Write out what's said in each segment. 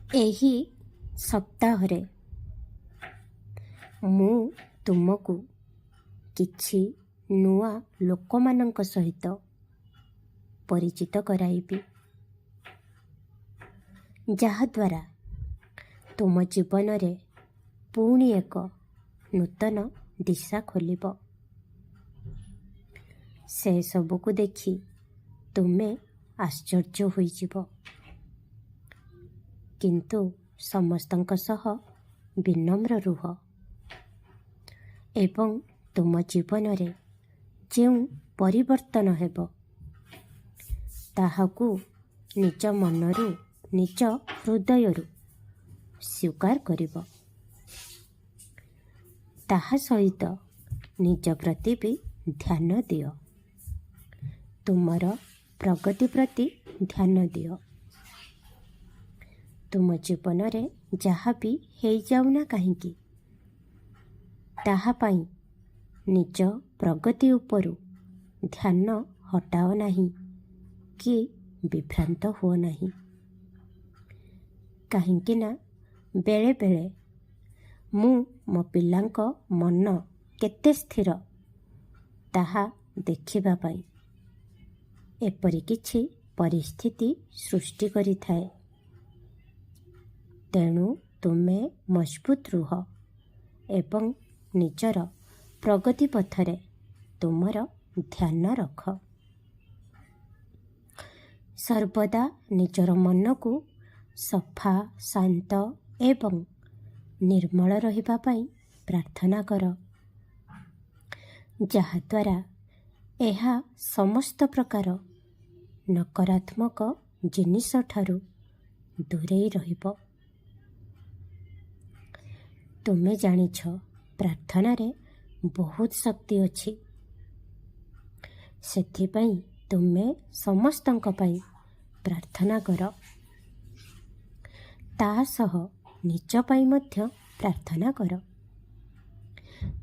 ଏହି ସପ୍ତାହରେ ମୁଁ ତୁମକୁ କିଛି ନୂଆ ଲୋକମାନଙ୍କ ସହିତ ପରିଚିତ କରାଇବି, ଯାହାଦ୍ୱାରା ତୁମ ଜୀବନରେ ପୁଣି ଏକ ନୂତନ ଦିଶା ଖୋଲିବ। ସେସବୁକୁ ଦେଖି ତୁମେ ଆଶ୍ଚର୍ଯ୍ୟ ହୋଇଯିବ, କିନ୍ତୁ ସମସ୍ତଙ୍କ ସହ ବିନମ୍ର ରୁହ ଏବଂ ତୁମ ଜୀବନରେ ଯେଉଁ ପରିବର୍ତ୍ତନ ହେବ ତାହାକୁ ନିଜ ମନରୁ, ନିଜ ହୃଦୟରୁ ସ୍ୱୀକାର କରିବ। ତାହା ସହିତ ନିଜ ପ୍ରତି ବି ଧ୍ୟାନ ଦିଅ। ତୁମର ପ୍ରଗତି ପ୍ରତି ଧ୍ୟାନ ଦିଅ। ତୁମ ଜୀବନରେ ଯାହା ବି ହେଇଯାଉନା କାହିଁକି, ତାହା ପାଇଁ ନିଜ ପ୍ରଗତି ଉପରୁ ଧ୍ୟାନ ହଟାଅ ନାହିଁ କି ବିଭ୍ରାନ୍ତ ହୁଅ ନାହିଁ। କାହିଁକି ନା ବେଳେବେଳେ ମୁଁ ମୋ ପିଲାଙ୍କ ମନ କେତେ ସ୍ଥିର ତାହା ଦେଖିବା ପାଇଁ ଏପରି କିଛି ପରିସ୍ଥିତି ସୃଷ୍ଟି କରିଥାଏ। ତେଣୁ ତୁମେ ମଜବୁତ ରୁହ ଏବଂ ନିଜର ପ୍ରଗତି ପଥରେ ତୁମର ଧ୍ୟାନ ରଖ। ସର୍ବଦା ନିଜର ମନକୁ ସଫା, ଶାନ୍ତ ଏବଂ ନିର୍ମଳ ରହିବା ପାଇଁ ପ୍ରାର୍ଥନା କର, ଯାହାଦ୍ୱାରା ଏହା ସମସ୍ତ ପ୍ରକାର ନକାରାତ୍ମକ ଜିନିଷଠାରୁ ଦୂରେଇ ରହିବ। ତୁମେ ଜାଣିଛ, ପ୍ରାର୍ଥନାରେ ବହୁତ ଶକ୍ତି ଅଛି। ସେଥିପାଇଁ ତୁମେ ସମସ୍ତଙ୍କ ପାଇଁ ପ୍ରାର୍ଥନା କର। ତା ସହ ନିଜ ପାଇଁ ମଧ୍ୟ ପ୍ରାର୍ଥନା କର।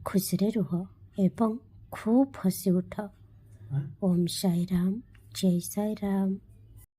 ଖୁସିରେ ରୁହ ଏବଂ ଖୁବ୍ ହସି ଉଠ। ଓମ୍ ସାଇ ରାମ, ଜୟ ସାଇ ରାମ।